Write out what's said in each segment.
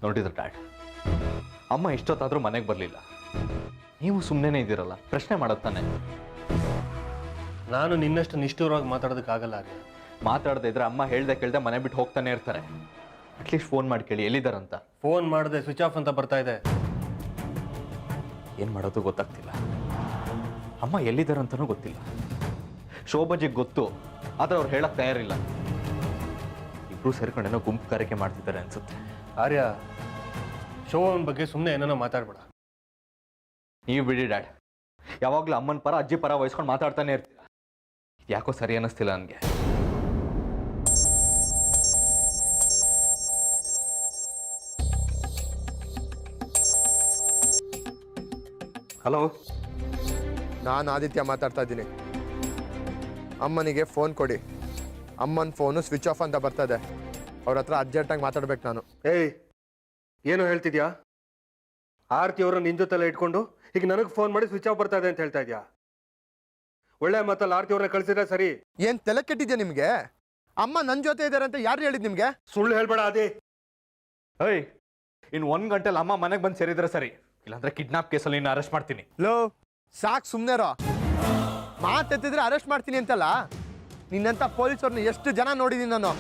ನೋಡಿದ್ರು ಡ್ಯಾಡ್, ಅಮ್ಮ ಇಷ್ಟೊತ್ತಾದರೂ ಮನೆಗೆ ಬರಲಿಲ್ಲ. ನೀವು ಸುಮ್ಮನೆ ಇದ್ದೀರಲ್ಲ, ಪ್ರಶ್ನೆ ಮಾಡೋದು ನಾನು ನಿನ್ನಷ್ಟು ನಿಷ್ಠುರವಾಗಿ ಮಾತಾಡೋದಕ್ಕಾಗಲ್ಲ. ಮಾತಾಡದೇ ಇದ್ರೆ ಅಮ್ಮ ಹೇಳ್ದೆ ಕೇಳ್ದೆ ಮನೆ ಬಿಟ್ಟು ಹೋಗ್ತಾನೆ ಇರ್ತಾರೆ. ಅಟ್ಲೀಸ್ಟ್ ಫೋನ್ ಮಾಡಿ ಕೇಳಿ ಎಲ್ಲಿದ್ದಾರಂತ. ಫೋನ್ ಮಾಡಿದೆ ಸ್ವಿಚ್ ಆಫ್ ಅಂತ ಬರ್ತಾ ಇದೆ. ಏನು ಮಾಡೋದು ಗೊತ್ತಾಗ್ತಿಲ್ಲ. ಅಮ್ಮ ಎಲ್ಲಿದ್ದಾರಂತನೂ ಗೊತ್ತಿಲ್ಲ. ಶೋಭಾಜಿಗೆ ಗೊತ್ತು, ಆದರೆ ಅವ್ರು ಹೇಳಕ್ ತಯಾರಿಲ್ಲ. ಇಬ್ರು ಸೇರ್ಕೊಂಡೇನೋ ಗುಂಪು ಕರೆಕೆ ಮಾಡ್ತಿದ್ದಾರೆ ಅನ್ಸುತ್ತೆ. ಆರ್ಯ, ಶೋಭನ್ ಬಗ್ಗೆ ಸುಮ್ಮನೆ ಏನೇನೋ ಮಾತಾಡ್ಬೇಡ. ನೀವು ಬಿಡಿ ಡ್ಯಾಡ್, ಯಾವಾಗಲೂ ಅಮ್ಮನ ಪರ ಅಜ್ಜಿ ಪರ ವಹಿಸ್ಕೊಂಡು ಮಾತಾಡ್ತಾನೆ ಇರ್ತೀರ. ಯಾಕೋ ಸರಿ ಅನ್ನಿಸ್ತಿಲ್ಲ ನನಗೆ. ಹಲೋ, ನಾನು ಆದಿತ್ಯ ಮಾತಾಡ್ತಾ ಇದ್ದೀನಿ. ಅಮ್ಮನಿಗೆ ಫೋನ್ ಕೊಡಿ. ಅಮ್ಮನ ಫೋನು ಸ್ವಿಚ್ ಆಫ್ ಅಂತ ಬರ್ತದೆ. ಅವ್ರ ಹತ್ರ ಅರ್ಜೆಂಟಾಗಿ ಮಾತಾಡ್ಬೇಕು ನಾನು. ಏಯ್, ಏನು ಹೇಳ್ತಿದ್ಯಾ? ಆರ್ತಿ ಅವ್ರನ್ನ ನಿನ್ ಜೊತೆಲ್ಲ ಇಟ್ಕೊಂಡು ಈಗ ನನಗೆ ಫೋನ್ ಮಾಡಿ ಸ್ವಿಚ್ ಆಫ್ ಬರ್ತಾ ಇದೆ ಅಂತ ಹೇಳ್ತಾ ಇದ್ಯಾ? ಒಳ್ಳೆ ಮಾತಲ್ಲ. ಆರ್ತಿ ಅವ್ರನ್ನ ಕಳಿಸಿದ್ರೆ ಸರಿ. ಏನ್ ತಲೆ ಕೆಟ್ಟಿದ್ಯಾ ನಿಮ್ಗೆ? ಅಮ್ಮ ನನ್ನ ಜೊತೆ ಇದ್ದಾರೆ ಅಂತ ಯಾರು ಹೇಳಿದ್ ನಿಮ್ಗೆ? ಸುಳ್ಳು ಹೇಳ್ಬೇಡ ಅದೇ. ಏಯ್, ಇನ್ನು 1 ಗಂಟೆಲಿ ಅಮ್ಮ ಮನೆಗೆ ಬಂದು ಸೇರಿದ್ರೆ ಸರಿ, ಇಲ್ಲಾಂದ್ರೆ ಕಿಡ್ನಾಪ್ ಕೇಸಲ್ಲಿ ಇನ್ನು ಅರೆಸ್ಟ್ ಮಾಡ್ತೀನಿ. ಲೋ, ಸಾಕು ಸುಮ್ಮನೆರೋ. ಮಾತೆತ್ತಿದ್ರೆ ಅರೆಸ್ಟ್ ಮಾಡ್ತೀನಿ ಅಂತಲ್ಲ. ನಿನ್ನಂತ ಪೊಲೀಸವ್ರನ್ನ ಎಷ್ಟು ಜನ ನೋಡಿದೀನಿ ನಾನು.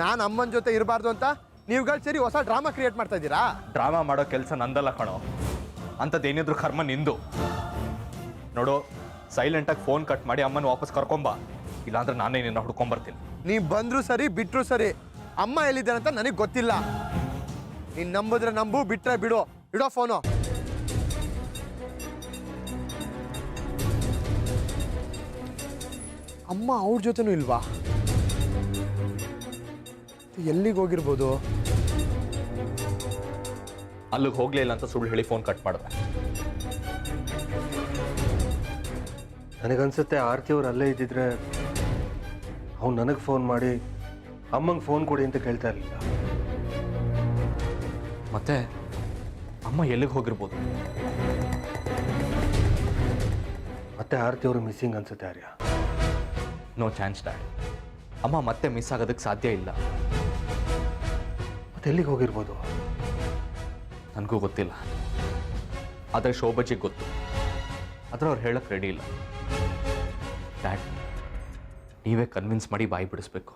ನಾನು ಅಮ್ಮನ ಜೊತೆ ಇರಬಾರ್ದು ಅಂತ ನೀವುಗಳು ಸೇರಿ ಹೊಸ ಡ್ರಾಮಾ ಕ್ರಿಯೇಟ್ ಮಾಡ್ತಾ ಇದ್ದೀರಾ. ಡ್ರಾಮಾ ಮಾಡೋ ಕೆಲಸ ನಂದಲ್ಲ ಕಣೋ. ಅಂಥದ್ದೇನಿದ್ರು ಕರ್ಮ ನಿಂದು. ನೋಡು, ಸೈಲೆಂಟಾಗಿ ಫೋನ್ ಕಟ್ ಮಾಡಿ ಅಮ್ಮನ ವಾಪಸ್ ಕರ್ಕೊಂಬ, ಇಲ್ಲಾಂದ್ರೆ ನಾನೇ ನಿನ್ನ ಹುಡ್ಕೊಂಬರ್ತೀನಿ. ನೀವು ಬಂದರೂ ಸರಿ ಬಿಟ್ಟರು ಸರಿ, ಅಮ್ಮ ಎಲ್ಲಿದ್ದಾರೆ ಅಂತ ನನಗೆ ಗೊತ್ತಿಲ್ಲ. ನೀನು ನಂಬಿದ್ರೆ ನಂಬು, ಬಿಟ್ರೆ ಬಿಡು. ಇಡೋ ಫೋನು. ಅಮ್ಮ ಅವ್ರ ಜೊತೆನೂ ಇಲ್ವಾ? ಎಲ್ಲಿಗೆ ಹೋಗಿರ್ಬೋದು? ಅಲ್ಲಿಗೆ ಹೋಗ್ಲಿಲ್ಲ ಅಂತ ಸುಳ್ಳು ಹೇಳಿ ಫೋನ್ ಕಟ್ ಮಾಡಿದೆ. ನನಗನ್ಸುತ್ತೆ ಆರ್ತಿ ಅವ್ರು ಅಲ್ಲೇ ಇದ್ದಿದ್ರೆ ಅವ್ನು ನನಗೆ ಫೋನ್ ಮಾಡಿ ಅಮ್ಮಂಗೆ ಫೋನ್ ಕೊಡಿ ಅಂತ ಕೇಳ್ತಾ ಇರಲಿಲ್ಲ. ಮತ್ತೆ ಅಮ್ಮ ಎಲ್ಲಿಗೆ ಹೋಗಿರ್ಬೋದು? ಮತ್ತೆ ಆರ್ತಿ ಅವರು ಮಿಸ್ಸಿಂಗ್ ಅನ್ಸುತ್ತೆ ಆರ್ಯ. No chance dad. ಅಮ್ಮ ಮತ್ತೆ ಮಿಸ್ ಆಗೋದಕ್ಕೆ ಸಾಧ್ಯ ಇಲ್ಲ. ಮತ್ತೆ ಎಲ್ಲಿಗೆ ಹೋಗಿರ್ಬೋದು? ನನಗೂ ಗೊತ್ತಿಲ್ಲ. ಆದರೆ ಶೋಭಾಜಿಗೆ ಗೊತ್ತು. ಆದರೆ ಅವ್ರು ಹೇಳಕ್ಕೆ ರೆಡಿ ಇಲ್ಲ. ಡ್ಯಾಡ್, ನೀವೇ ಕನ್ವಿನ್ಸ್ ಮಾಡಿ ಬಾಯಿ ಬಿಡಿಸ್ಬೇಕು.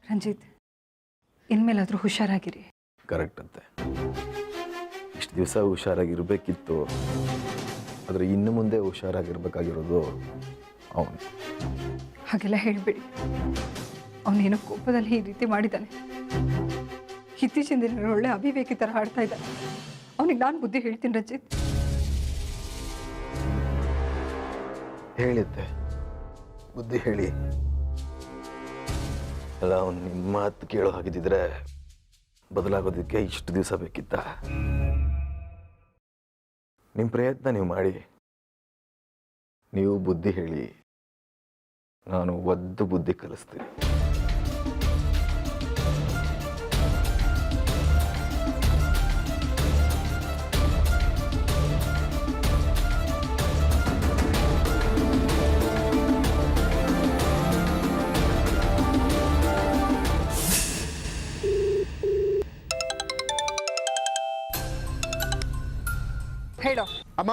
ರಂಜಿತ್, ಇನ್ಮೇಲಾದರೂ ಹುಷಾರಾಗಿರಿ. ಕರೆಕ್ಟ್ ಅಂತೆ. ಇಷ್ಟು ದಿವಸ ಹುಷಾರಾಗಿರ್ಬೇಕಿತ್ತು, ಆದರೆ ಇನ್ನು ಮುಂದೆ ಹುಷಾರಾಗಿರ್ಬೇಕಾಗಿರೋದು ಅವನು. ಹಾಗೆಲ್ಲ ಹೇಳಬೇಡಿ. ಅವನೇನೋ ಕೋಪದಲ್ಲಿ ಈ ರೀತಿ ಮಾಡಿದ್ದಾನೆ. ಇತ್ತೀಚಿನ ದಿನ ಒಳ್ಳೆ ಅವಿವೇಕಿ ಥರ ಆಡ್ತಾ ಇದ್ದಾನೆ. ಅವನಿಗೆ ನಾನು ಬುದ್ಧಿ ಹೇಳ್ತೀನಿ ರಂಜಿತ್. ಹೇಳಿದ್ದೆ, ಬುದ್ಧಿ ಹೇಳಿ. ಅಲ್ಲ, ಅವನು ನಿಮ್ಮ ಮಾತು ಕೇಳೋ ಹಾಗಿದ್ದಿದ್ರೆ ಬದಲಾಗೋದಕ್ಕೆ ಇಷ್ಟು ದಿವಸ ಬೇಕಿತ್ತ? ನಿಮ್ಮ ಪ್ರಯತ್ನ ನೀವು ಮಾಡಿ, ನೀವು ಬುದ್ಧಿ ಹೇಳಿ, ನಾನು ಒದ್ದು ಬುದ್ಧಿ ಕಲಿಸ್ತೀನಿ. ಹೇಳೋ. ಅಮ್ಮ,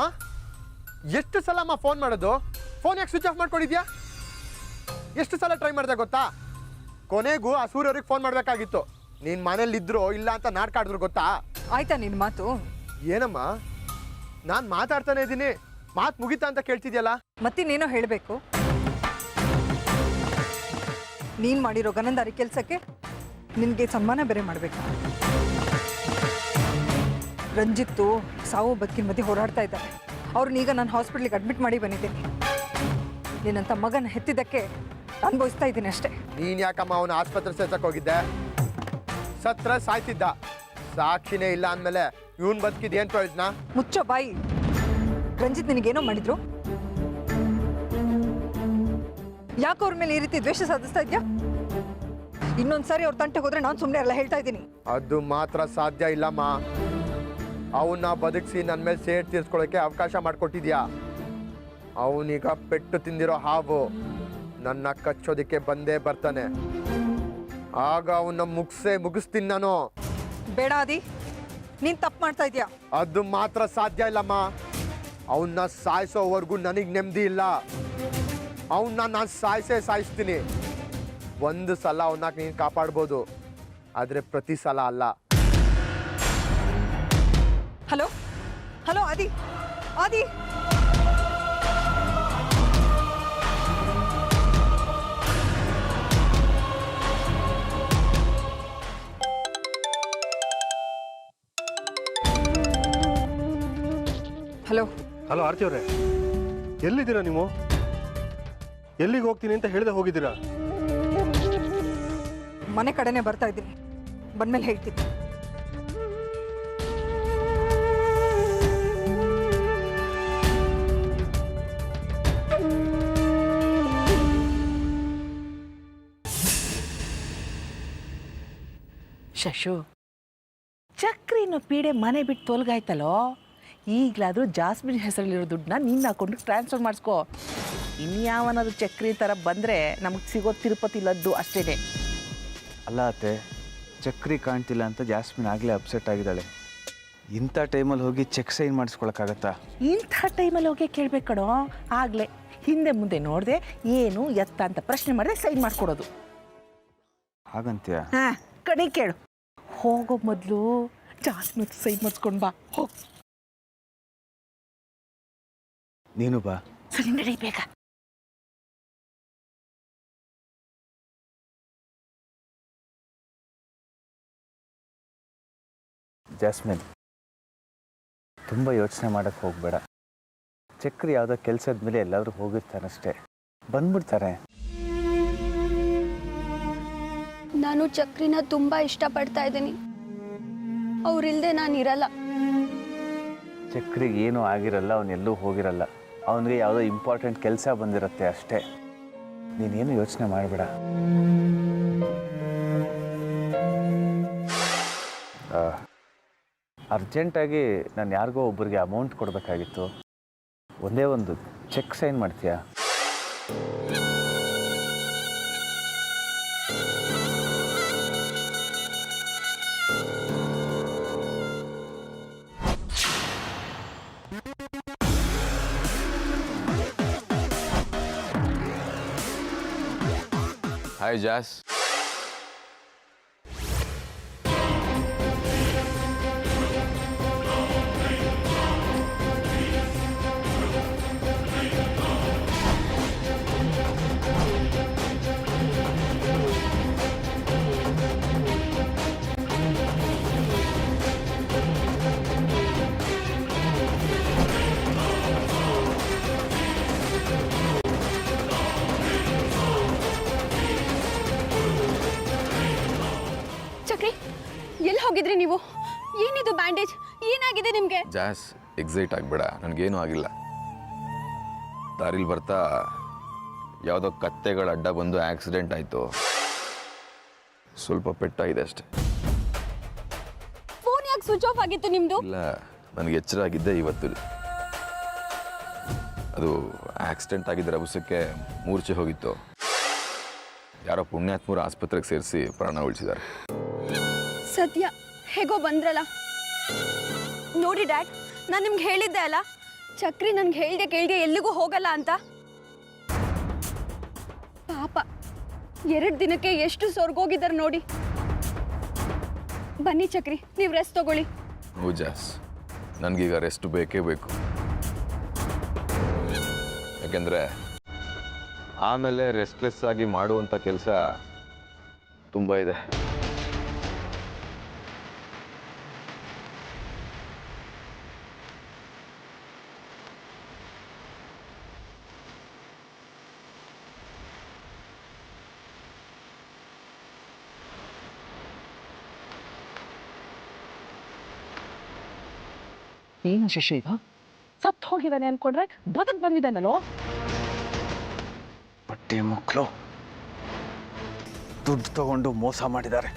ಎಷ್ಟು ಸಲ ಅಮ್ಮ ಫೋನ್ ಮಾಡೋದು? ಫೋನ್ ಯಾಕೆ ಸ್ವಿಚ್ ಆಫ್ ಮಾಡ್ಕೊಂಡಿದ್ಯಾ? ಎಷ್ಟು ಸಲ ಟ್ರೈ ಮಾಡಿದೆ ಗೊತ್ತಾ? ಕೊನೆಗೂ ಆ ಸೂರ್ಯವ್ರಿಗೆ ಫೋನ್ ಮಾಡಬೇಕಾಗಿತ್ತು. ನೀನು ಮನೇಲಿದ್ರು ಇಲ್ಲ ಅಂತ ನಾಟ್ಕಾಡಿದ್ರು ಗೊತ್ತಾ? ಆಯ್ತಾ ನಿನ್ನ ಮಾತು? ಏನಮ್ಮ, ನಾನು ಮಾತಾಡ್ತಾನೆ ಇದ್ದೀನಿ, ಮಾತು ಮುಗಿತಾ ಅಂತ ಕೇಳ್ತಿದ್ಯಲ್ಲ? ಮತ್ತಿನ್ನೇನೋ ಹೇಳಬೇಕು. ನೀನು ಮಾಡಿರೋ ಗನಂದಾರಿ ಕೆಲಸಕ್ಕೆ ನಿನಗೆ ಸನ್ಮಾನ ಬೇರೆ ಮಾಡಬೇಕು. ರಂಜಿತ್ತು ಸಾವು ಬದುಕಿನ ಮಧ್ಯೆ ಹೋರಾಡ್ತಾ ಇದ್ದಾರೆ. ಅವ್ರನ್ನೀಗ ನಾನು ಹಾಸ್ಪಿಟ್ಲಿಗೆ ಅಡ್ಮಿಟ್ ಮಾಡಿ ಬಂದಿದ್ದೀನಿ. ನಿನ್ನಂಥ ಮಗನ ಹೆತ್ತಿದ್ದಕ್ಕೆ ಅನುಭವಿಸ್ತಾ ಇದ್ದೀನಿ ಅಷ್ಟೇ. ನೀನು ಯಾಕಮ್ಮ ಅವನ ಆಸ್ಪತ್ರೆ ಸೇರ್ಸಕ್ಕೆ ಹೋಗಿದ್ದೆ? ಸತ್ರ ಸಾಯ್ತಿದ್ದ. ಸಾಕ್ಷಿನೇ ಇಲ್ಲ ಅಂದಮೇಲೆ ಇವನ್ ಬದುಕಿದ್ ಏನು ಪ್ರಯೋಜನ? ಮುಚ್ಚೋ ಬಾಯಿ. ರಂಜಿತ್ ನಿನಗೇನೋ ಮಾಡಿದ್ರು? ಯಾಕೆ ಅವ್ರ ಮೇಲೆ ಈ ರೀತಿ ದ್ವೇಷ ಸಾಧಿಸ್ತಾ ಇದ್ಯಾ? ಇನ್ನೊಂದ್ಸಾರಿ ಅವ್ರ ತಂಟೆಗೆ ಹೋದ್ರೆ ನಾನು ಸುಮ್ಮನೆ ಎಲ್ಲ ಹೇಳ್ತಾ ಇದ್ದೀನಿ. ಅದು ಮಾತ್ರ ಸಾಧ್ಯ ಇಲ್ಲಮ್ಮ. ಅವನ್ನ ಬದುಕಿಸಿ ನನ್ನ ಮೇಲೆ ಸೇಡ್ ತೀರ್ಸ್ಕೊಳ್ಳೋಕೆ ಅವಕಾಶ ಮಾಡಿಕೊಟ್ಟಿದ್ಯಾ. ಅವನೀಗ ಪೆಟ್ಟು ತಿಂದಿರೋ ಹಾವು ನನ್ನ ಕಚ್ಚೋದಿಕ್ಕೆ ಬಂದೇ ಬರ್ತಾನೆ. ಆಗ ಅವನ್ನ ಮುಗಿಸ್ತೀನಿ ನಾನು. ಬೇಡ ಆದಿ, ನೀನ್ ತಪ್ಪು ಮಾಡ್ತಾ ಇದೀಯಾ. ಅದು ಮಾತ್ರ ಸಾಧ್ಯ ಇಲ್ಲಮ್ಮ. ಅವನ್ನ ಸಾಯಿಸೋವರೆಗೂ ನನಗೆ ನೆಮ್ಮದಿ ಇಲ್ಲ. ಅವನ್ನ ನಾನು ಸಾಯಿಸ್ತೀನಿ. ಒಂದು ಸಲ ಅವನ್ನ ನೀನು ಕಾಪಾಡ್ಬೋದು, ಆದರೆ ಪ್ರತಿ ಸಲ ಅಲ್ಲ. ಹಲೋ ಹಲೋ ಆದಿ, ಆದಿ ಹಲೋ. ಹಲೋ ಆರ್ತಿ ಅವರೇ, ಎಲ್ಲಿದ್ದೀರಾ ನೀವು? ಎಲ್ಲಿಗೆ ಹೋಗ್ತೀನಿ ಅಂತ ಹೇಳ್ದೆ ಹೋಗಿದ್ದೀರಾ? ಮನೆ ಕಡೆನೇ ಬರ್ತಾ ಇದ್ದೀನಿ, ಬಂದ್ಮೇಲೆ ಹೇಳ್ತೀನಿ. ಶಶು, ಚಕ್ರಿನ ಪೀಡೆ ಮನೆ ಬಿಟ್ಟು ತೊಲಗಾಯ್ತಲ್ಲೋ. ಈಗಲಾದರೂ ಜಾಸ್ಮಿನ್ ಹೆಸರಲ್ಲಿರೋ ದುಡ್ಡನ್ನ ನಿನ್ನ ಹಾಕೊಂಡು ಟ್ರಾನ್ಸ್ಫರ್ ಮಾಡಿಸ್ಕೋ. ಇನ್ಯಾವನಾದ್ರು ಚಕ್ರಿ ಥರ ಬಂದರೆ ನಮಗೆ ಸಿಗೋ ತಿರುಪತಿ ಲಡ್ಡು ಅಷ್ಟೇ. ಅಲ್ಲ ಅತ್ತೆ, ಚಕ್ರಿ ಕಾಣ್ತಿಲ್ಲ ಅಂತ ಜಾಸ್ಮಿನ್ ಆಗಲೇ ಅಪ್ಸೆಟ್ ಆಗಿದ್ದಾಳೆ. ಇಂಥ ಟೈಮಲ್ಲಿ ಹೋಗಿ ಚೆಕ್ ಸೈನ್ ಮಾಡಿಸ್ಕೊಳಕ್ಕಾಗತ್ತಾ? ಇಂಥ ಟೈಮಲ್ಲಿ ಹೋಗಿ ಕೇಳಬೇಕು ಕಣೋ. ಆಗಲೇ ಹಿಂದೆ ಮುಂದೆ ನೋಡಿದೆ ಏನು ಎತ್ತ ಅಂತ ಪ್ರಶ್ನೆ ಮಾಡಿದೆ ಸೈನ್ ಮಾಡಿಕೊಡೋದು. ಹಾಗಂತ್ಯಾ? ಹಾಂ, ಕಣಿ ಕೇಳು. ಹೋಗೋ ಮೊದಲು ಜಾಸ್ಮಿನ್ ಸೈನ್ ಮಾಡಿಸ್ಕೊಂಡು ಬಾ. ಹೋಗಿ ನೀನು ಬಾ. ಸರಿ, ನಡಿ ಬೇಗ. ಜಾಸ್ಮಿನ್, ತುಂಬ ಯೋಚನೆ ಮಾಡೋಕ್ಕೆ ಹೋಗಬೇಡ. ಚಕ್ರಿ ಯಾವುದೋ ಕೆಲಸದ ಮೇಲೆ ಎಲ್ಲಾದರೂ ಹೋಗಿರ್ತಾನಷ್ಟೇ, ಬಂದ್ಬಿಡ್ತಾರೆ. ನಾನು ಚಕ್ರಿನ ತುಂಬಾ ಇಷ್ಟಪಡ್ತಾ ಇದ್ದೀನಿ. ಅವ್ರಿಲ್ದೆ ನಾನು ಇರಲ್ಲ. ಚಕ್ರಿಗೆ ಏನೂ ಆಗಿರಲ್ಲ, ಅವನೆಲ್ಲೂ ಹೋಗಿರಲ್ಲ. ಅವನಿಗೆ ಯಾವುದೋ ಇಂಪಾರ್ಟೆಂಟ್ ಕೆಲಸ ಬಂದಿರುತ್ತೆ ಅಷ್ಟೇ. ನೀನೇನು ಯೋಚನೆ ಮಾಡಬೇಡ. ಅರ್ಜೆಂಟಾಗಿ ನಾನು ಯಾರಿಗೋ ಒಬ್ಬರಿಗೆ ಅಮೌಂಟ್ ಕೊಡಬೇಕಾಗಿತ್ತು. ಒಂದೇ ಒಂದು ಚೆಕ್ ಸೈನ್ ಮಾಡ್ತೀಯಾ? ಹಾಯ್ ಜಾಸ್. ಚಕ್ರಿ, ಎಲ್ಲಿ ಹೋಗಿದ್ರಿ ನೀವು? ಏನಿದು ಬ್ಯಾಂಡೇಜ್? ಏನಾಗಿದೆ ನಿಮ್ಗೆ? ಜಾಸ್, ಎಕ್ಸೈಟ್ ಆಗಬೇಡ, ನನಗೇನೂ ಆಗಿಲ್ಲ. ದಾರಿಲಿ ಬರ್ತಾ ಯಾವುದೋ ಕತ್ತೆಗಳ ಅಡ್ಡ ಬಂದು ಆಕ್ಸಿಡೆಂಟ್ ಆಯಿತು. ಸ್ವಲ್ಪ ಪೆಟ್ಟಾಗಿದೆ ಅಷ್ಟೆ. ಫೋನ್ ಯಾಕೆ ಸ್ವಿಚ್ ಆಫ್ ಆಗಿತ್ತು ನಿಮ್ದು? ಇಲ್ಲ, ನನಗೆ ಎಚ್ಚರ ಆಗಿದ್ದೆ ಇವತ್ತು. ಅದು ಆಕ್ಸಿಡೆಂಟ್ ಆಗಿದ್ದ ರಭಸಕ್ಕೆ ಮೂರ್ಛೆ ಹೋಗಿತ್ತು. ಯಾರೋ ಪುಣ್ಯಾತ್ಮರು ಆಸ್ಪತ್ರೆಗೆ ಸೇರಿಸಿ ಪ್ರಾಣ ಉಳಿಸಿದ್ದಾರೆ. ಸದ್ಯ ಹೇಗೋ ಬಂದ್ರಲ್ಲ. ನೋಡಿ ಡ್ಯಾಡ್, ನಾನು ನಿಮ್ಗೆ ಹೇಳಿದ್ದೆ ಅಲ್ಲ, ಚಕ್ರಿ ನನ್ಗೆ ಹೇಳ್ದೆ ಕೇಳ್ದೆ ಎಲ್ಲಿಗೂ ಹೋಗಲ್ಲ ಅಂತ. ಪಾಪ 2 ದಿನಕ್ಕೆ ಎಷ್ಟು ಸೊರ್ಗೋಗಿದ್ದಾರೆ ನೋಡಿ. ಬನ್ನಿ ಚಕ್ರಿ, ನೀವು ರೆಸ್ಟ್ ತಗೊಳ್ಳಿ. ಹೌದು ಜಾಸ್, ನನಗೀಗ ರೆಸ್ಟ್ ಬೇಕೇ ಬೇಕು. ಯಾಕೆಂದರೆ ಆಮೇಲೆ ರೆಸ್ಟ್ಲೆಸ್ ಆಗಿ ಮಾಡುವಂಥ ಕೆಲಸ ತುಂಬ ಇದೆ. ಏನು ಶಶಿ ಇದು? ಸತ್ತು ಹೋಗಿದ್ದಾನೆ ಅನ್ಕೊಂಡ್ರೆ ಬದುಕು ಬಂದಿದ್ದಾನಲ್ಲೋ. ಬಟ್ಟೆ ಮಕ್ಕಳು ದುಡ್ಡು ತಗೊಂಡು ಮೋಸ ಮಾಡಿದ್ದಾರೆ.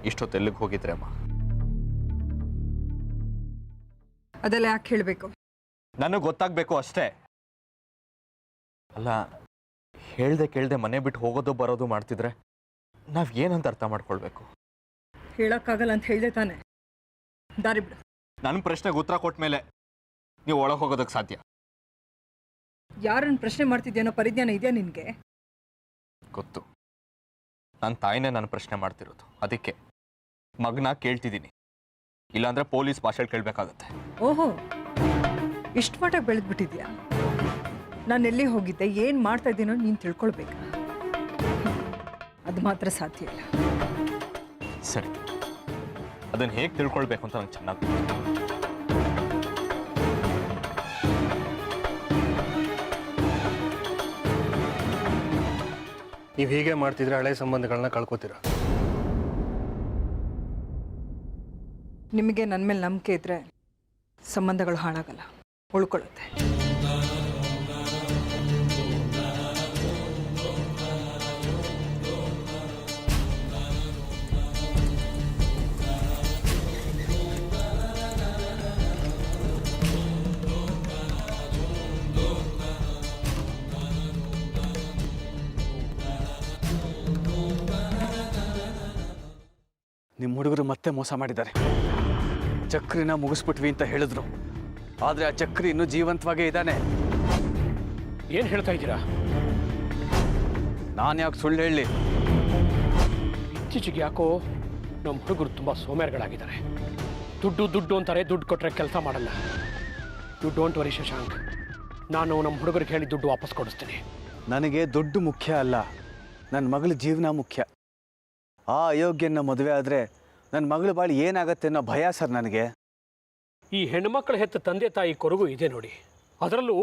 ಇಷ್ಟೊತ್ತೆಲ್ಲಿಗೆ ಹೋಗಿದ್ರೆ ಅಮ್ಮ? ಅದೆಲ್ಲ ಯಾಕೆ ಹೇಳಬೇಕು? ನನಗೆ ಗೊತ್ತಾಗಬೇಕು ಅಷ್ಟೇ. ಅಲ್ಲ, ಹೇಳ್ದೆ ಕೇಳ್ದೆ ಮನೆ ಬಿಟ್ಟು ಹೋಗೋದು ಬರೋದು ಮಾಡ್ತಿದ್ರೆ ನಾವು ಏನಂತ ಅರ್ಥ ಮಾಡ್ಕೊಳ್ಬೇಕು? ಹೇಳಕ್ಕಾಗಲ್ಲ ಅಂತ ಹೇಳ್ದೆ ತಾನೆ. ದಾರಿ ಬಿಡು. ನನ್ನ ಪ್ರಶ್ನೆಗೆ ಉತ್ತರ ಕೊಟ್ಟ ಮೇಲೆ ನೀವು ಒಳಗೆ ಹೋಗೋದಕ್ಕೆ ಸಾಧ್ಯ. ಯಾರನ್ನು ಪ್ರಶ್ನೆ ಮಾಡ್ತಿದ್ಯಾನೋ ಪರಿಜ್ಞಾನ ಇದೆಯಾ ನಿನಗೆ? ಗೊತ್ತು, ನನ್ನ ತಾಯಿನೇ ನಾನು ಪ್ರಶ್ನೆ ಮಾಡ್ತಿರೋದು. ಅದಕ್ಕೆ ಮಗನ ಕೇಳ್ತಿದ್ದೀನಿ, ಇಲ್ಲಾಂದ್ರೆ ಪೊಲೀಸ್ ಭಾಷೆ ಕೇಳಬೇಕಾಗತ್ತೆ. ಓಹೋ, ಇಷ್ಟು ಮಟ್ಟಿಗೆ ಬೆಳೆದ್ಬಿಟ್ಟಿದ್ಯಾ? ನಾನು ಎಲ್ಲಿ ಹೋಗಿದ್ದೆ, ಏನು ಮಾಡ್ತಾ ಇದ್ದೀನೋ ನೀನು ತಿಳ್ಕೊಳ್ಬೇಕಾ? ಅದು ಮಾತ್ರ ಸಾಧ್ಯ ಇಲ್ಲ. ಸರಿ, ಅದನ್ನು ಹೇಗೆ ತಿಳ್ಕೊಳ್ಬೇಕು ಅಂತ ನಂಗೆ ಚೆನ್ನಾಗಿ ಗೊತ್ತು. ನೀವು ಹೀಗೆ ಮಾಡ್ತಿದ್ರೆ ಹಳೆ ಸಂಬಂಧಗಳನ್ನ ಕಳ್ಕೊತೀರ. ನಿಮಗೆ ನನ್ನ ಮೇಲೆ ನಂಬಿಕೆ ಇದ್ದರೆ ಸಂಬಂಧಗಳು ಹಾಳಾಗಲ್ಲ, ಉಳ್ಕೊಳ್ಳುತ್ತೆ. ನಿಮ್ಮ ಹುಡುಗರು ಮತ್ತೆ ಮೋಸ ಮಾಡಿದ್ದಾರೆ. ಚಕ್ರಿನ ಮುಗಿಸ್ಬಿಟ್ವಿ ಅಂತ ಹೇಳಿದ್ರು, ಆದರೆ ಆ ಚಕ್ರಿ ಇನ್ನೂ ಜೀವಂತವಾಗೇ ಇದ್ದಾನೆ. ಏನು ಹೇಳ್ತಾ ಇದ್ದೀರಾ? ನಾನು ಯಾಕೆ ಸುಳ್ಳು ಹೇಳಲಿ? ಇತ್ತೀಚೆಗೆ ಯಾಕೋ ನಮ್ಮ ಹುಡುಗರು ತುಂಬ ಸೋಮೇರ್ಗಳಾಗಿದ್ದಾರೆ. ದುಡ್ಡು ದುಡ್ಡು ಅಂತಾರೆ, ದುಡ್ಡು ಕೊಟ್ಟರೆ ಕೆಲಸ ಮಾಡಲ್ಲ. ಯು ಡೋಂಟ್ ವರಿ ಶಶಾಂಕ್, ನಾನು ನಮ್ಮ ಹುಡುಗರಿಗೆ ಹೇಳಿ ದುಡ್ಡು ವಾಪಸ್ ಕೊಡಿಸ್ತೀನಿ. ನನಗೆ ದುಡ್ಡು ಮುಖ್ಯ ಅಲ್ಲ, ನನ್ನ ಮಗಳ ಜೀವನ ಮುಖ್ಯ. ಆ ಅಯೋಗ್ಯನ ಮದುವೆ ಆದರೆ ನನ್ನ ಮಗಳ ಬಾಳಿ ಏನಾಗತ್ತೆ ಅನ್ನೋ ಭಯ ಸರ್ ನನಗೆ. ಈ ಹೆಣ್ಮಕ್ಳು ಹೆತ್ತ ತಂದೆ ತಾಯಿ ಕೊರಗು ಇದೆ ನೋಡಿ. ಅದರಲ್ಲೂ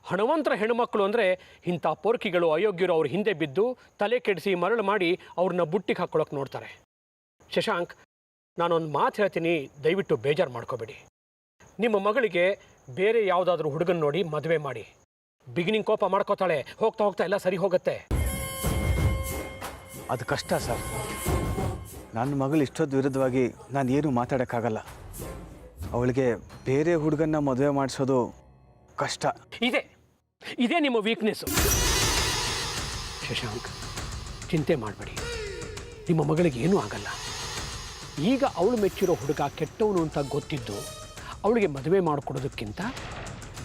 ಹಣವಂತರ ಹೆಣ್ಮಕ್ಳು ಅಂದರೆ ಇಂಥ ಪೋರ್ಕಿಗಳು, ಅಯೋಗ್ಯರು ಅವ್ರ ಹಿಂದೆ ಬಿದ್ದು ತಲೆ ಕೆಡಿಸಿ ಮರಳು ಮಾಡಿ ಅವ್ರನ್ನ ಬುಟ್ಟಿಗೆ ಹಾಕ್ಕೊಳಕ್ಕೆ ನೋಡ್ತಾರೆ. ಶಶಾಂಕ್, ನಾನೊಂದು ಮಾತು ಹೇಳ್ತೀನಿ, ದಯವಿಟ್ಟು ಬೇಜಾರು ಮಾಡ್ಕೋಬೇಡಿ. ನಿಮ್ಮ ಮಗಳಿಗೆ ಬೇರೆ ಯಾವುದಾದ್ರೂ ಹುಡುಗನ ನೋಡಿ ಮದುವೆ ಮಾಡಿ. ಬಿಗಿನಿಂಗ್ ಕೋಪ ಮಾಡ್ಕೋತಾಳೆ, ಹೋಗ್ತಾ ಹೋಗ್ತಾ ಎಲ್ಲ ಸರಿ ಹೋಗುತ್ತೆ. ಅದು ಕಷ್ಟ ಸರ್. ನನ್ನ ಮಗಳು ಇಷ್ಟೊಂದು ವಿರುದ್ಧವಾಗಿ ನಾನು ಏನು ಮಾತಾಡೋಕ್ಕಾಗಲ್ಲ. ಅವಳಿಗೆ ಬೇರೆ ಹುಡುಗನ್ನ ಮದುವೆ ಮಾಡಿಸೋದು ಕಷ್ಟ. ಇದೇ ನಿಮ್ಮ ವೀಕ್ನೆಸ್ಸು. ಶಶಾಂಕ್, ಚಿಂತೆ ಮಾಡಬೇಡಿ, ನಿಮ್ಮ ಮಗಳಿಗೆ ಏನೂ ಆಗಲ್ಲ. ಈಗ ಅವಳು ಮೆಚ್ಚಿರೋ ಹುಡುಗ ಕೆಟ್ಟವನು ಅಂತ ಗೊತ್ತಿದ್ದು ಅವಳಿಗೆ ಮದುವೆ ಮಾಡಿಕೊಡೋದಕ್ಕಿಂತ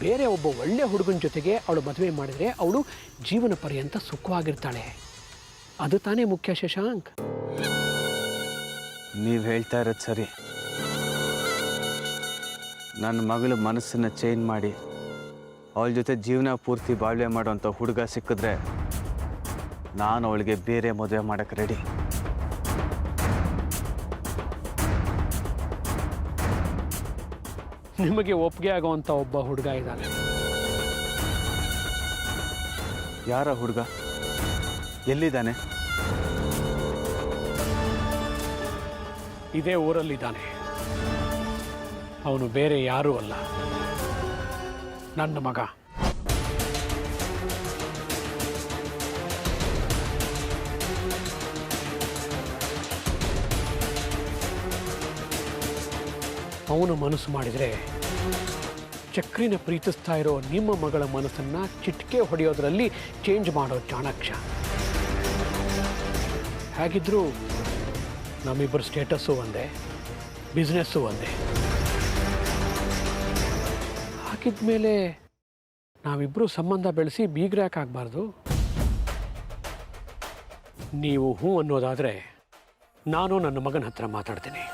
ಬೇರೆ ಒಬ್ಬ ಒಳ್ಳೆಯ ಹುಡುಗನ ಜೊತೆಗೆ ಅವಳು ಮದುವೆ ಮಾಡಿದರೆ ಅವಳು ಜೀವನ ಪರ್ಯಂತ ಸುಖವಾಗಿರ್ತಾಳೆ. ಅದು ತಾನೇ ಮುಖ್ಯ ಶಶಾಂಕ್. ನೀವು ಹೇಳ್ತಾ ಇರೋದು ಸರಿ. ನನ್ನ ಮಗಳ ಮನಸ್ಸನ್ನು ಚೇಂಜ್ ಮಾಡಿ ಅವಳ ಜೊತೆ ಜೀವನ ಪೂರ್ತಿ ಬಾಳ್ವೆ ಮಾಡೋಂಥ ಹುಡುಗ ಸಿಕ್ಕಿದ್ರೆ ನಾನು ಅವಳಿಗೆ ಬೇರೆ ಮದುವೆ ಮಾಡೋಕ್ಕೆ ರೆಡಿ. ನಿಮಗೆ ಒಪ್ಪಿಗೆ ಆಗುವಂಥ ಒಬ್ಬ ಹುಡುಗ ಇದ್ದಾನೆ. ಯಾರ ಹುಡುಗ? ಎಲ್ಲಿದ್ದಾನೆ? ಇದೇ ಊರಲ್ಲಿದ್ದಾನೆ. ಅವನು ಬೇರೆ ಯಾರೂ ಅಲ್ಲ, ನನ್ನ ಮಗ. ಅವನು ಮನಸ್ಸು ಮಾಡಿದರೆ ಚಕ್ರಿನ ಪ್ರೀತಿಸ್ತಾ ಇರೋ ನಿಮ್ಮ ಮಗಳ ಮನಸ್ಸನ್ನು ಚಿಟಿಕೆ ಹೊಡೆಯೋದ್ರಲ್ಲಿ ಚೇಂಜ್ ಮಾಡೋ ಚಾಣಾಕ್ಷ. ಹೇಗಿದ್ರೂ ನಮ್ಮಿಬ್ಬರು ಸ್ಟೇಟಸ್ಸು ಒಂದೇ, ಬಿಸ್ನೆಸ್ಸು ಒಂದೇ. ಹಾಕಿದ್ಮೇಲೆ ನಾವಿಬ್ಬರು ಸಂಬಂಧ ಬೆಳೆಸಿ ಬೀಗ್ರ್ಯಾಕಾಗಬಾರ್ದು. ನೀವು ಹ್ಞೂ ಅನ್ನೋದಾದರೆ ನಾನು ನನ್ನ ಮಗನ ಹತ್ರ ಮಾತಾಡ್ತೀನಿ.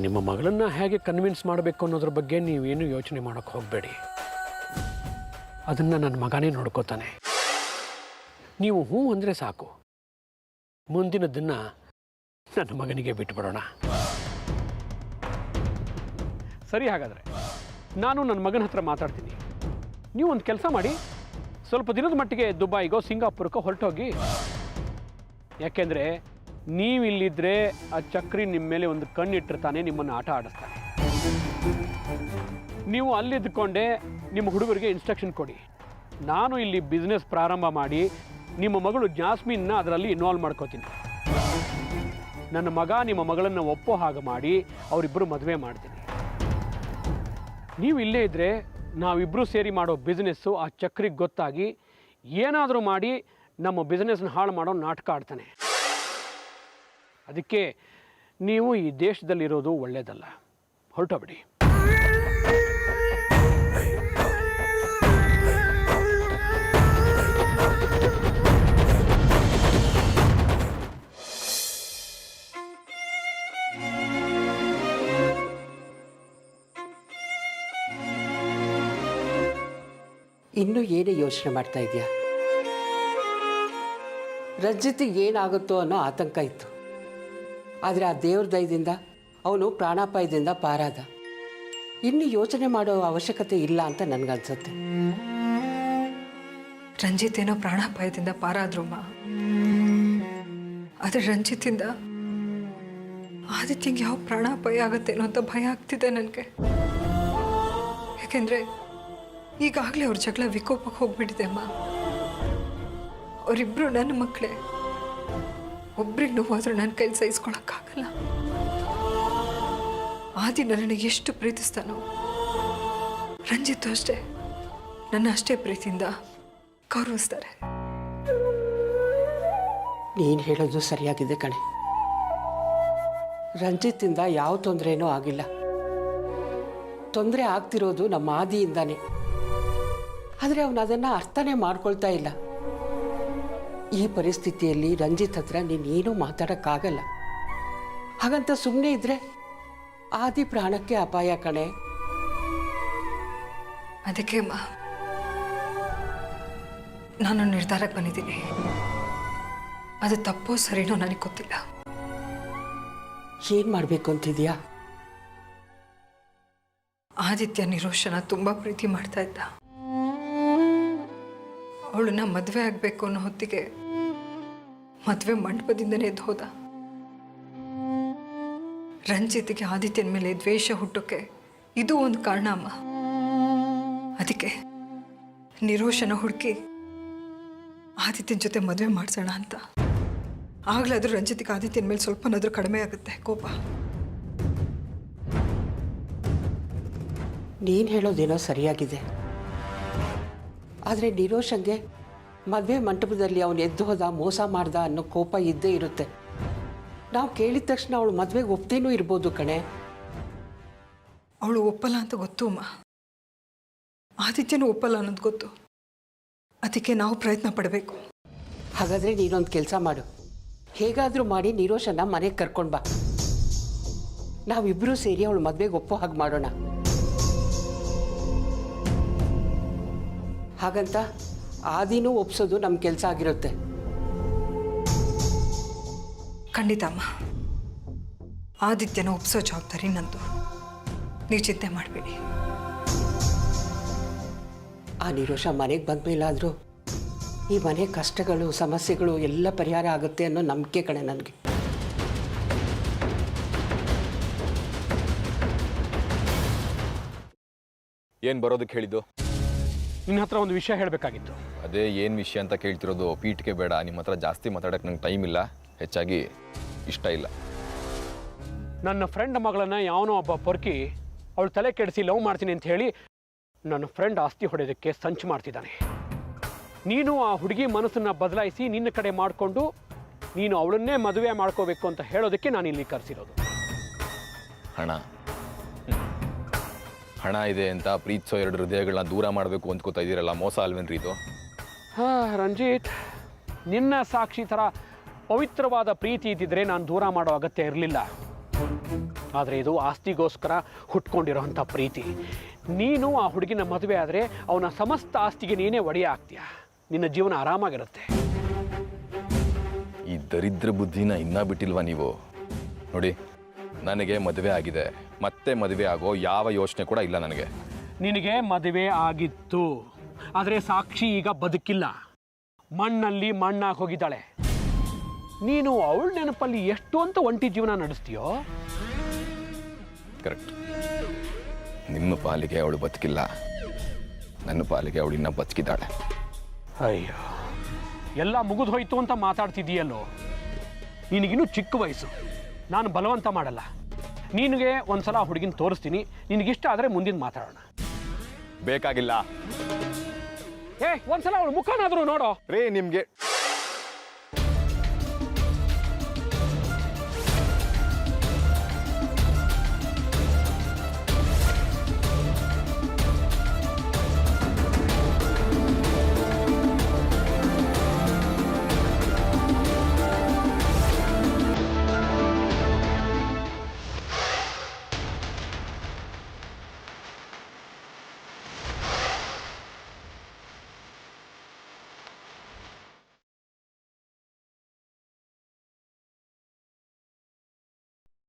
ನಿಮ್ಮ ಮಗಳನ್ನು ಹೇಗೆ ಕನ್ವಿನ್ಸ್ ಮಾಡಬೇಕು ಅನ್ನೋದ್ರ ಬಗ್ಗೆ ನೀವೇನು ಯೋಚನೆ ಮಾಡೋಕ್ಕೆ ಹೋಗಬೇಡಿ. ಅದನ್ನು ನನ್ನ ಮಗನೇ ನೋಡ್ಕೋತಾನೆ. ನೀವು ಹ್ಞೂ ಅಂದರೆ ಸಾಕು. ಮುಂದಿನದನ್ನು ನನ್ನ ಮಗನಿಗೆ ಬಿಟ್ಬಿಡೋಣ. ಸರಿ, ಹಾಗಾದರೆ ನಾನು ನನ್ನ ಮಗನ ಹತ್ರ ಮಾತಾಡ್ತೀನಿ. ನೀವು ಒಂದು ಕೆಲಸ ಮಾಡಿ, ಸ್ವಲ್ಪ ದಿನದ ಮಟ್ಟಿಗೆ ದುಬೈಗೋ ಸಿಂಗಾಪುರಕ್ಕೋ ಹೊರಟೋಗಿ. ಯಾಕೆಂದರೆ ನೀವಿಲ್ಲಿದ್ದರೆ ಆ ಚಕ್ರಿ ನಿಮ್ಮ ಮೇಲೆ ಒಂದು ಕಣ್ಣಿಟ್ಟಿರ್ತಾನೆ, ನಿಮ್ಮನ್ನು ಆಟ ಆಡಿಸ್ತಾನೆ. ನೀವು ಅಲ್ಲಿದ್ದುಕೊಂಡೆ ನಿಮ್ಮ ಹುಡುಗರಿಗೆ ಇನ್ಸ್ಟ್ರಕ್ಷನ್ ಕೊಡಿ. ನಾನು ಇಲ್ಲಿ ಬಿಸ್ನೆಸ್ ಪ್ರಾರಂಭ ಮಾಡಿ ನಿಮ್ಮ ಮಗಳು ಜಾಸ್ಮಿನ್ನ ಅದರಲ್ಲಿ ಇನ್ವಾಲ್ವ್ ಮಾಡ್ಕೋತೀನಿ. ನನ್ನ ಮಗ ನಿಮ್ಮ ಮಗಳನ್ನು ಒಪ್ಪೋ ಹಾಗೆ ಮಾಡಿ ಅವರಿಬ್ಬರು ಮದುವೆ ಮಾಡ್ತೀನಿ. ನೀವು ಇಲ್ಲೇ ಇದ್ದರೆ ನಾವಿಬ್ಬರು ಸೇರಿ ಮಾಡೋ ಬಿಸ್ನೆಸ್ಸು ಆ ಚಕ್ರಿಗೆ ಗೊತ್ತಾಗಿ ಏನಾದರೂ ಮಾಡಿ ನಮ್ಮ ಬಿಸ್ನೆಸ್ನ ಹಾಳು ಮಾಡೋ ನಾಟಕ ಆಡ್ತಾನೆ. ಅದಕ್ಕೆ ನೀವು ಈ ದೇಶದಲ್ಲಿರೋದು ಒಳ್ಳೆಯದಲ್ಲ, ಹೊರಟೋಗ್ಬಿಡಿ. ಇನ್ನೂ ಏನೇ ಯೋಚನೆ ಮಾಡ್ತಾ ಇದೆಯಾ? ರಂಜಿತಿಗೆ ಏನಾಗುತ್ತೋ ಅನ್ನೋ ಆತಂಕ ಇತ್ತು. ಆದರೆ ಆ ದೇವ್ರ ದಯದಿಂದ ಅವನು ಪ್ರಾಣಾಪಾಯದಿಂದ ಪಾರಾದ. ಇನ್ನು ಯೋಚನೆ ಮಾಡೋ ಅವಶ್ಯಕತೆ ಇಲ್ಲ ಅಂತ ನನಗನ್ಸುತ್ತೆ. ರಂಜಿತ್ ಏನೋ ಪ್ರಾಣಾಪಾಯದಿಂದ ಪಾರಾದ್ರಮ್ಮ. ಆದರೆ ರಂಜಿತಿಂದ ಆದಿತ್ಯಂಗೆ ಯಾವ ಪ್ರಾಣಾಪಾಯ ಆಗುತ್ತೇನೋ ಅಂತ ಭಯ ಆಗ್ತಿದೆ ನನಗೆ. ಯಾಕೆಂದರೆ ಈಗಾಗಲೇ ಅವ್ರ ಜಗಳ ವಿಕೋಪಕ್ಕೆ ಹೋಗ್ಬಿಟ್ಟಿದೆ ಅಮ್ಮ. ಅವರಿಬ್ಬರು ನನ್ನ ಮಕ್ಕಳೇ. ಒಬ್ರಿಗೆ ನೋವಾದರೂ ನನ್ನ ಕೈಲಿ ಸಹಿಸ್ಕೊಳಕ್ಕಾಗಲ್ಲ. ಆದಿ ನನಗೆ ಎಷ್ಟು ಪ್ರೀತಿಸ್ತಾನೋ, ರಂಜಿತ್ತು ಅಷ್ಟೇ ನನ್ನ ಅಷ್ಟೇ ಪ್ರೀತಿಯಿಂದ ಗೌರವಿಸ್ತಾರೆ. ನೀನು ಹೇಳೋದು ಸರಿಯಾಗಿದೆ ಕಣೆ. ರಂಜಿತ್ತಿಂದ ಯಾವ ತೊಂದರೆನೂ ಆಗಿಲ್ಲ. ತೊಂದರೆ ಆಗ್ತಿರೋದು ನಮ್ಮ ಆದಿಯಿಂದಾನೆ. ಆದರೆ ಅವನು ಅದನ್ನು ಅರ್ಥನೇ ಮಾಡ್ಕೊಳ್ತಾ ಇಲ್ಲ. ಈ ಪರಿಸ್ಥಿತಿಯಲ್ಲಿ ರಂಜಿತ್ ಹತ್ರ ನೀನೇನೂ ಮಾತಾಡೋಕ್ಕಾಗಲ್ಲ. ಹಾಗಂತ ಸುಮ್ಮನೆ ಇದ್ರೆ ಆದಿ ಪ್ರಾಣಕ್ಕೆ ಅಪಾಯ ಕಣೆ. ಅದಕ್ಕೆ ನಾನು ನಿರ್ಧಾರಕ್ಕೆ ಬಂದಿದ್ದೀನಿ. ಅದು ತಪ್ಪೋ ಸರಿನೋ ನನಗೆ ಗೊತ್ತಿಲ್ಲ. ಏನು ಮಾಡಬೇಕು ಅಂತಿದ್ಯಾ? ಆದಿತ್ಯ ನಿರೋಷನ ತುಂಬ ಪ್ರೀತಿ ಮಾಡ್ತಾ ಇದ್ದ. ಅವಳನ್ನ ಮದುವೆ ಆಗಬೇಕು ಅನ್ನೋ ಹೊತ್ತಿಗೆ ಮದುವೆ ಮಂಟಪದಿಂದನೇ ಎದ್ದು ಹೋದ. ರಂಜಿತ್ಗೆ ಆದಿತ್ಯನ ಮೇಲೆ ದ್ವೇಷ ಹುಟ್ಟೋಕೆ ಇದು ಒಂದು ಕಾರಣ ಅಮ್ಮ. ಅದಕ್ಕೆ ನಿರೋಷನ ಹುಡುಕಿ ಆದಿತ್ಯನ ಜೊತೆ ಮದುವೆ ಮಾಡಿಸೋಣ ಅಂತ. ಆಗ್ಲಾದ್ರೂ ರಂಜಿತ್ಗೆ ಆದಿತ್ಯನ ಮೇಲೆ ಸ್ವಲ್ಪನಾದ್ರೂ ಕಡಿಮೆ ಆಗುತ್ತೆ ಕೋಪ. ನೀನು ಹೇಳೋದೇನೋ ಸರಿಯಾಗಿದೆ. ಆದರೆ ನಿರೋಷಂಗೆ ಮದುವೆ ಮಂಟಪದಲ್ಲಿ ಅವನು ಎದ್ದು ಹೋದ, ಮೋಸ ಮಾಡ್ದ ಅನ್ನೋ ಕೋಪ ಇದ್ದೇ ಇರುತ್ತೆ. ನಾವು ಕೇಳಿದ ತಕ್ಷಣ ಅವಳು ಮದುವೆಗೆ ಒಪ್ತೇನೂ ಇರ್ಬೋದು ಕಣೆ. ಅವಳು ಒಪ್ಪಲ್ಲ ಅಂತ ಗೊತ್ತು ಅಮ್ಮ. ಆದಿತ್ಯನೂ ಒಪ್ಪಲ್ಲ ಅನ್ನೋದು ಗೊತ್ತು. ಅದಕ್ಕೆ ನಾವು ಪ್ರಯತ್ನ ಪಡಬೇಕು. ಹಾಗಾದರೆ ನೀನೊಂದು ಕೆಲಸ ಮಾಡು. ಹೇಗಾದರೂ ಮಾಡಿ ನಿರೋಷನ ಮನೆಗೆ ಕರ್ಕೊಂಡು ಬಾ. ನಾವಿಬ್ಬರೂ ಸೇರಿ ಅವಳು ಮದುವೆಗೆ ಒಪ್ಪೋ ಹಾಗೆ ಮಾಡೋಣ. ಹಾಗಂತ ಆದಿನೂ ಒಪ್ಸೋದು ನಮ್ಮ ಕೆಲಸ ಆಗಿರುತ್ತೆ. ಖಂಡಿತ ಅಮ್ಮ. ಆದಿತ್ಯನ ಒಪ್ಸೋ ಜವಾಬ್ದಾರಿ ನಂದು. ನೀವು ಚಿಂತೆ ಮಾಡಬೇಡಿ. ಆ ನಿರೋಷ ಮನೆಗೆ ಬಂದ ಮೇಲಾದರೂ ಈ ಮನೆ ಕಷ್ಟಗಳು, ಸಮಸ್ಯೆಗಳು ಎಲ್ಲ ಪರಿಹಾರ ಆಗುತ್ತೆ ಅನ್ನೋ ನಂಬಿಕೆ ಕಣೆ ನನಗೆ. ಏನು ಬರೋದಕ್ಕೆ ಹೇಳಿದ್ದು? ನಿನ್ನ ಹತ್ರ ಒಂದು ವಿಷಯ ಹೇಳಬೇಕಾಗಿತ್ತು. ಅದೇ ಏನು ವಿಷಯ ಅಂತ ಕೇಳ್ತಿರೋದು. ಪೀಠಿಗೆ ಬೇಡ. ನಿಮ್ಮ ಹತ್ರ ಜಾಸ್ತಿ ಮಾತಾಡೋಕ್ಕೆ ನಂಗೆ ಟೈಮ್ ಇಲ್ಲ, ಹೆಚ್ಚಾಗಿ ಇಷ್ಟ ಇಲ್ಲ. ನನ್ನ ಫ್ರೆಂಡ್ ಮಗಳನ್ನ ಯಾವನೋ ಒಬ್ಬ ಪೊರ್ಕಿ ಅವಳು ತಲೆ ಕೆಡಿಸಿ ಲವ್ ಮಾಡ್ತೀನಿ ಅಂತ ಹೇಳಿ ನನ್ನ ಫ್ರೆಂಡ್ ಆಸ್ತಿ ಹೊಡೆಯೋದಕ್ಕೆ ಸಂಚು ಮಾಡ್ತಿದ್ದಾನೆ. ನೀನು ಆ ಹುಡುಗಿ ಮನಸ್ಸನ್ನು ಬದಲಾಯಿಸಿ ನಿನ್ನ ಕಡೆ ಮಾಡಿಕೊಂಡು ನೀನು ಅವಳನ್ನೇ ಮದುವೆ ಮಾಡ್ಕೋಬೇಕು ಅಂತ ಹೇಳೋದಕ್ಕೆ ನಾನು ಇಲ್ಲಿ ಕರೆಸಿರೋದು. ಹಣ ಇದೆ ಅಂತ ಪ್ರೀತಿಸೋ ಎರಡು ಹೃದಯಗಳನ್ನ ದೂರ ಮಾಡಬೇಕು ಅಂದ್ಕೋತಾ ಇದ್ದೀರಲ್ಲ, ಮೋಸ ಅಲ್ವೇನ್ರಿ ಇದು? ರಂಜಿತ್, ನಿನ್ನ ಸಾಕ್ಷಿ ಥರ ಪವಿತ್ರವಾದ ಪ್ರೀತಿ ಇದ್ದಿದ್ರೆ ನಾನು ದೂರ ಮಾಡೋ ಅಗತ್ಯ ಇರಲಿಲ್ಲ. ಆದರೆ ಇದು ಆಸ್ತಿಗೋಸ್ಕರ ಹುಟ್ಕೊಂಡಿರೋಂಥ ಪ್ರೀತಿ. ನೀನು ಆ ಹುಡುಗಿನ ಮದುವೆ ಆದರೆ ಅವನ ಸಮಸ್ತ ಆಸ್ತಿಗೆ ನೀನೇ ಒಡೆಯ ಆಗ್ತೀಯ. ನಿನ್ನ ಜೀವನ ಆರಾಮಾಗಿರುತ್ತೆ. ಈ ದರಿದ್ರ ಬುದ್ಧಿನ ಇನ್ನೂ ಬಿಟ್ಟಿಲ್ವಾ ನೀವು? ನೋಡಿ, ನನಗೆ ಮದುವೆ ಆಗಿದೆ, ಮತ್ತೆ ಮದುವೆ ಆಗೋ ಯಾವ ಯೋಚನೆ ಕೂಡ ಇಲ್ಲ ನನಗೆ. ನಿನಗೆ ಮದುವೆ ಆಗಿತ್ತು, ಆದರೆ ಸಾಕ್ಷಿ ಈಗ ಬದುಕಿಲ್ಲ, ಮಣ್ಣಲ್ಲಿ ಮಣ್ಣಾಗಿ ಹೋಗಿದ್ದಾಳೆ. ನೀನು ಅವಳ ನೆನಪಲ್ಲಿ ಎಷ್ಟು ಅಂತ ಒಂಟಿ ಜೀವನ ನಡೆಸ್ತೀಯೋ? ಕರೆಕ್ಟ್. ನಿಮ್ಮ ಪಾಲಿಗೆ ಅವಳು ಬದುಕಿಲ್ಲ, ನನ್ನ ಪಾಲಿಗೆ ಅವಳು ಇನ್ನೂ ಬದುಕಿದ್ದಾಳೆ. ಅಯ್ಯೋ, ಎಲ್ಲ ಮುಗಿದು ಹೋಯ್ತು ಅಂತ ಮಾತಾಡ್ತಿದ್ದೀಯಲ್ಲೋ. ನಿನಗಿನ್ನೂ ಚಿಕ್ಕ ವಯಸ್ಸು, ನಾನು ಬಲವಂತ ಮಾಡಲ್ಲ. ನಿನಗೆ ಒಂದ್ಸಲ ಹುಡುಗಿನ ತೋರಿಸ್ತೀನಿ, ನಿನಗಿಷ್ಟ ಆದರೆ ಮುಂದಿನ ಮಾತಾಡೋಣ. ಬೇಕಾಗಿಲ್ಲ ಒಂದ್ಸಲ ಅವಳು ಮುಖನಾದರೂ ನೋಡೋ. ರೀ. ನಿಮಗೆ